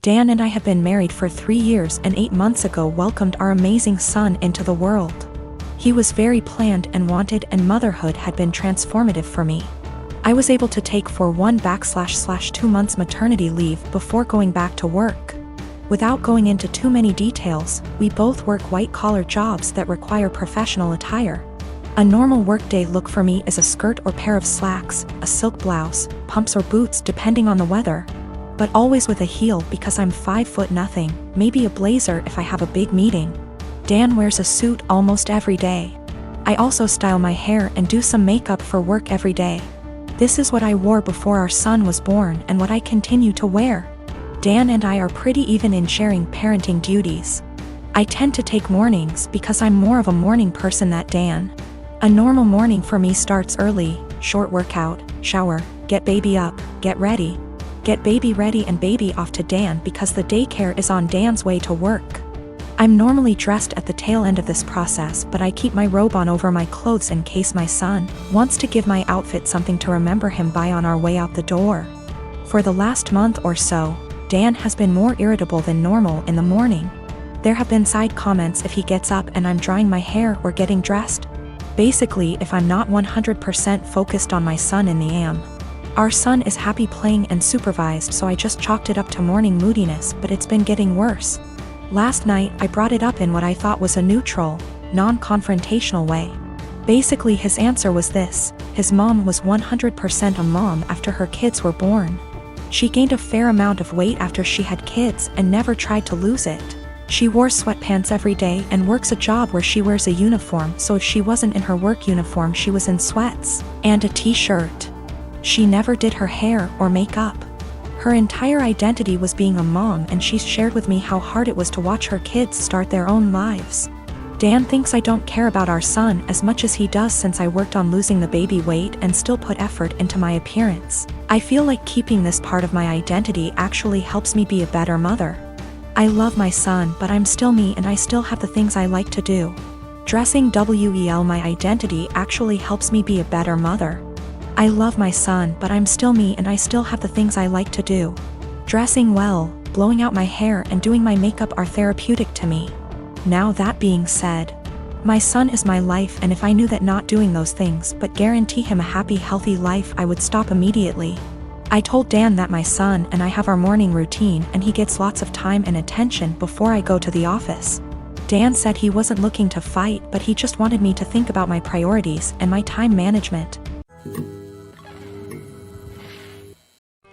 Dan and I have been married for 3 years and 8 months ago welcomed our amazing son into the world. He was very planned and wanted, and motherhood had been transformative for me. I was able to take for 1/2 months maternity leave before going back to work. Without going into too many details, we both work white-collar jobs that require professional attire. A normal workday look for me is a skirt or pair of slacks, a silk blouse, pumps or boots depending on the weather, but always with a heel because I'm 5'0", maybe a blazer if I have a big meeting. Dan wears a suit almost every day. I also style my hair and do some makeup for work every day. This is what I wore before our son was born and what I continue to wear. Dan and I are pretty even in sharing parenting duties. I tend to take mornings because I'm more of a morning person than Dan. A normal morning for me starts early: short workout, shower, get baby up, get baby ready and baby off to Dan because the daycare is on Dan's way to work. I'm normally dressed at the tail end of this process, but I keep my robe on over my clothes in case my son wants to give my outfit something to remember him by on our way out the door. For the last month or so, Dan has been more irritable than normal in the morning. There have been side comments if he gets up and I'm drying my hair or getting dressed. Basically, if I'm not 100% focused on my son in the AM. Our son is happy playing and supervised, so I just chalked it up to morning moodiness, but it's been getting worse. Last night, I brought it up in what I thought was a neutral, non-confrontational way. Basically, his answer was this: his mom was 100% a mom after her kids were born. She gained a fair amount of weight after she had kids and never tried to lose it. She wore sweatpants every day and works a job where she wears a uniform, so if she wasn't in her work uniform she was in sweats and a t-shirt. She never did her hair or makeup. Her entire identity was being a mom, and she shared with me how hard it was to watch her kids start their own lives. Dan thinks I don't care about our son as much as he does since I worked on losing the baby weight and still put effort into my appearance. I feel like keeping this part of my identity actually helps me be a better mother. I love my son, but I'm still me and I still have the things I like to do. Dressing well, my identity actually helps me be a better mother. I love my son, but I'm still me and I still have the things I like to do. Dressing well, blowing out my hair and doing my makeup are therapeutic to me. Now that being said, my son is my life, and if I knew that not doing those things but guarantee him a happy, healthy life, I would stop immediately. I told Dan that my son and I have our morning routine and he gets lots of time and attention before I go to the office. Dan said he wasn't looking to fight, but he just wanted me to think about my priorities and my time management.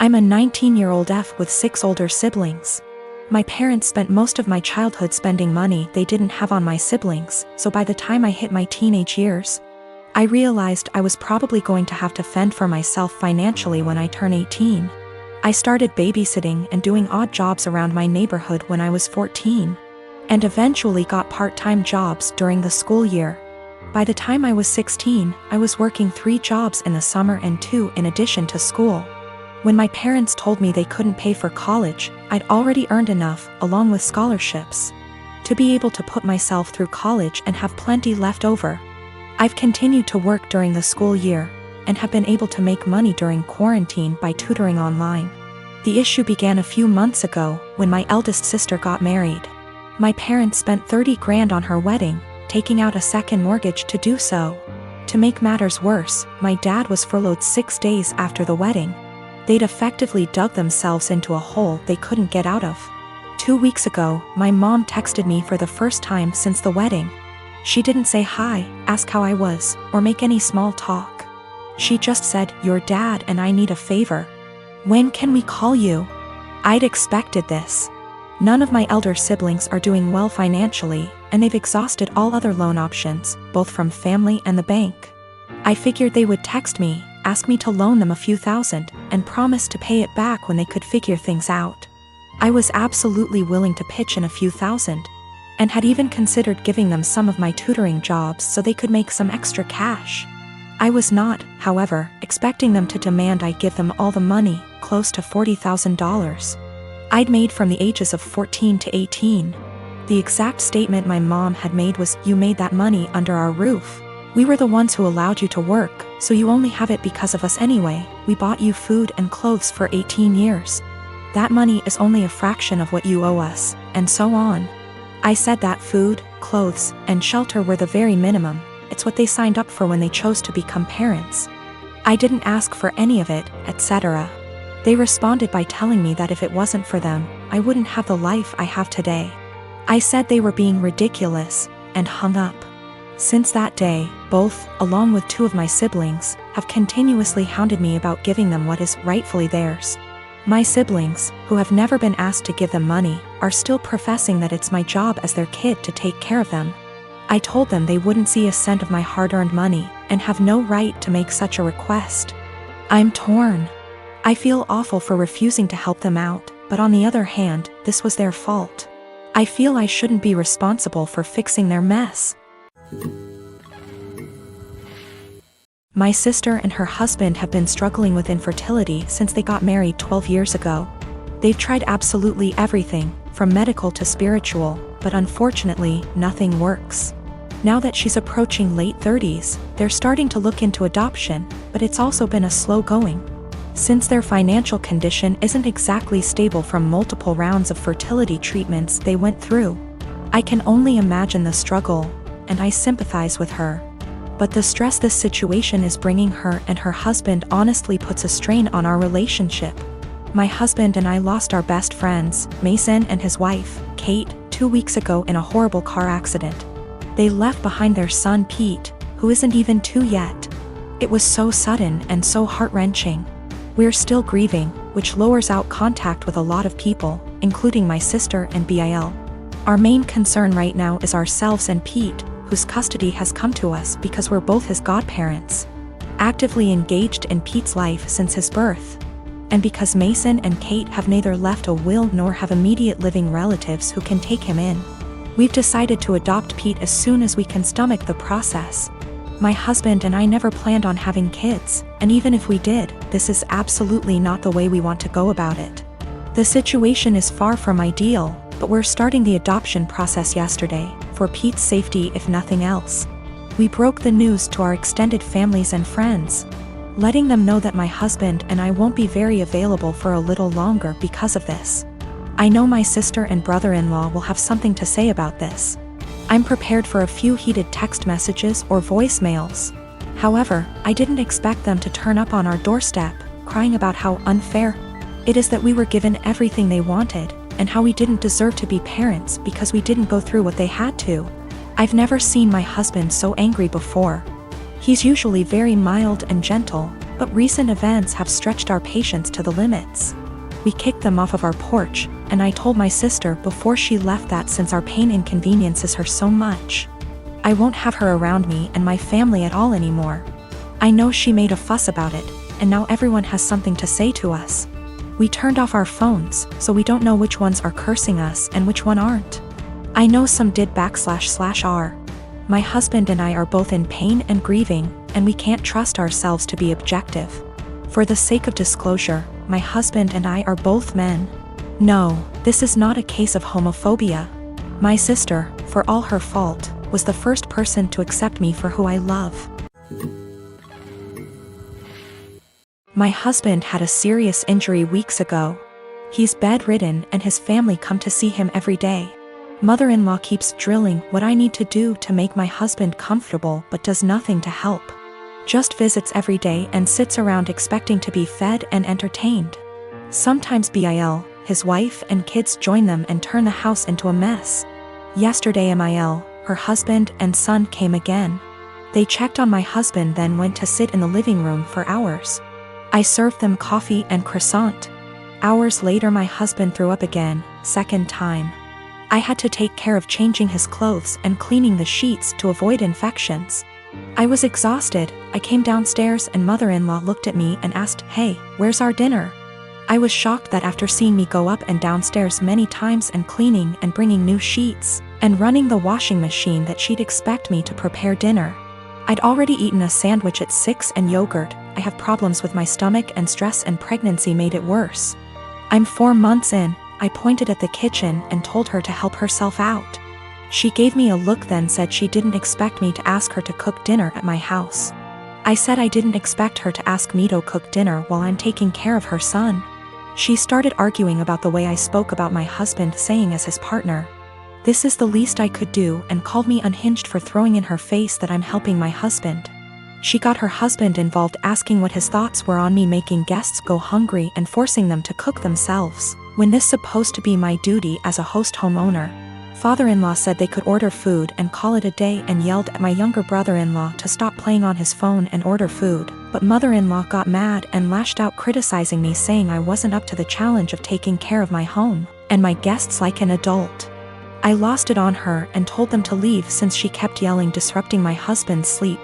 I'm a 19-year-old F with 6 older siblings. My parents spent most of my childhood spending money they didn't have on my siblings, so by the time I hit my teenage years, I realized I was probably going to have to fend for myself financially when I turn 18. I started babysitting and doing odd jobs around my neighborhood when I was 14, and eventually got part-time jobs during the school year. By the time I was 16, I was working 3 jobs in the summer and 2 in addition to school. When my parents told me they couldn't pay for college, I'd already earned enough, along with scholarships, to be able to put myself through college and have plenty left over. I've continued to work during the school year, and have been able to make money during quarantine by tutoring online. The issue began a few months ago, when my eldest sister got married. My parents spent $30 grand on her wedding, taking out a second mortgage to do so. To make matters worse, my dad was furloughed 6 days after the wedding. They'd effectively dug themselves into a hole they couldn't get out of. 2 weeks ago, my mom texted me for the first time since the wedding. She didn't say hi, ask how I was, or make any small talk. She just said, "Your dad and I need a favor. When can we call you?" I'd expected this. None of my elder siblings are doing well financially, and they've exhausted all other loan options, both from family and the bank. I figured they would text me, ask me to loan them a few thousand, and promise to pay it back when they could figure things out. I was absolutely willing to pitch in a few thousand, and had even considered giving them some of my tutoring jobs so they could make some extra cash. I was not, however, expecting them to demand I give them all the money, close to $40,000. I'd made from the ages of 14 to 18. The exact statement my mom had made was, "You made that money under our roof. We were the ones who allowed you to work, so you only have it because of us anyway. We bought you food and clothes for 18 years. That money is only a fraction of what you owe us, and so on. I said that food, clothes, and shelter were the very minimum. It's what they signed up for when they chose to become parents. I didn't ask for any of it, etc. They responded by telling me that if it wasn't for them, I wouldn't have the life I have today. I said they were being ridiculous, and hung up. Since that day, both, along with 2 of my siblings, have continuously hounded me about giving them what is rightfully theirs. My siblings, who have never been asked to give them money, are still professing that it's my job as their kid to take care of them. I told them they wouldn't see a cent of my hard-earned money, and have no right to make such a request. I'm torn. I feel awful for refusing to help them out, but on the other hand, this was their fault. I feel I shouldn't be responsible for fixing their mess. My sister and her husband have been struggling with infertility since they got married 12 years ago. They've tried absolutely everything, from medical to spiritual, but unfortunately, nothing works. Now that she's approaching late 30s, they're starting to look into adoption, but it's also been a slow going. Since their financial condition isn't exactly stable from multiple rounds of fertility treatments they went through. I can only imagine the struggle, and I sympathize with her. But the stress this situation is bringing her and her husband honestly puts a strain on our relationship. My husband and I lost our best friends, Mason and his wife, Kate, 2 weeks ago in a horrible car accident. They left behind their son Pete, who isn't even 2 yet. It was so sudden and so heart-wrenching. We're still grieving, which lowers out contact with a lot of people, including my sister and Bil. Our main concern right now is ourselves and Pete, whose custody has come to us because we're both his godparents. Actively engaged in Pete's life since his birth. And because Mason and Kate have neither left a will nor have immediate living relatives who can take him in. We've decided to adopt Pete as soon as we can stomach the process. My husband and I never planned on having kids, and even if we did, this is absolutely not the way we want to go about it. The situation is far from ideal, but we're starting the adoption process yesterday, for Pete's safety if nothing else. We broke the news to our extended families and friends, letting them know that my husband and I won't be very available for a little longer because of this. I know my sister and brother-in-law will have something to say about this. I'm prepared for a few heated text messages or voicemails. However, I didn't expect them to turn up on our doorstep, crying about how unfair it is that we were given everything they wanted, and how we didn't deserve to be parents because we didn't go through what they had to. I've never seen my husband so angry before. He's usually very mild and gentle, but recent events have stretched our patience to the limits. We kicked them off of our porch, and I told my sister before she left that since our pain inconveniences her so much, I won't have her around me and my family at all anymore. I know she made a fuss about it, and now everyone has something to say to us. We turned off our phones, so we don't know which ones are cursing us and which one aren't. I know some did //r. My husband and I are both in pain and grieving, and we can't trust ourselves to be objective. For the sake of disclosure, my husband and I are both men. No, this is not a case of homophobia. My sister, for all her fault, was the first person to accept me for who I love. My husband had a serious injury weeks ago. He's bedridden and his family come to see him every day. Mother-in-law keeps drilling what I need to do to make my husband comfortable but does nothing to help. Just visits every day and sits around expecting to be fed and entertained. Sometimes Bil, his wife and kids join them and turn the house into a mess. Yesterday Mil, her husband and son came again. They checked on my husband then went to sit in the living room for hours. I served them coffee and croissant. Hours later my husband threw up again, second time. I had to take care of changing his clothes and cleaning the sheets to avoid infections. I was exhausted. I came downstairs and mother-in-law looked at me and asked, "Hey, where's our dinner?" I was shocked that after seeing me go up and downstairs many times and cleaning and bringing new sheets and running the washing machine that she'd expect me to prepare dinner. I'd already eaten a sandwich at 6 and yogurt. I have problems with my stomach and stress and pregnancy made it worse. I'm 4 months in. I pointed at the kitchen and told her to help herself out. She gave me a look then said she didn't expect me to ask her to cook dinner at my house. I said I didn't expect her to ask me to cook dinner while I'm taking care of her son. She started arguing about the way I spoke about my husband, saying as his partner, "This is the least I could do," and called me unhinged for throwing in her face that I'm helping my husband. She got her husband involved, asking what his thoughts were on me making guests go hungry and forcing them to cook themselves, when this supposed to be my duty as a host homeowner. Father-in-law said they could order food and call it a day and yelled at my younger brother-in-law to stop playing on his phone and order food, but mother-in-law got mad and lashed out, criticizing me, saying I wasn't up to the challenge of taking care of my home and my guests like an adult. I lost it on her and told them to leave since she kept yelling, disrupting my husband's sleep.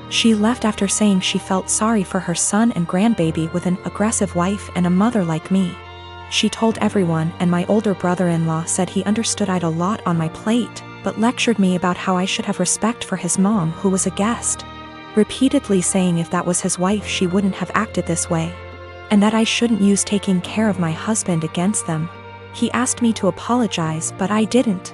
She left after saying she felt sorry for her son and grandbaby with an aggressive wife and a mother like me. She told everyone, and my older brother-in-law said he understood I'd a lot on my plate, but lectured me about how I should have respect for his mom, who was a guest, repeatedly saying if that was his wife she wouldn't have acted this way, and that I shouldn't use taking care of my husband against them. He asked me to apologize, but I didn't.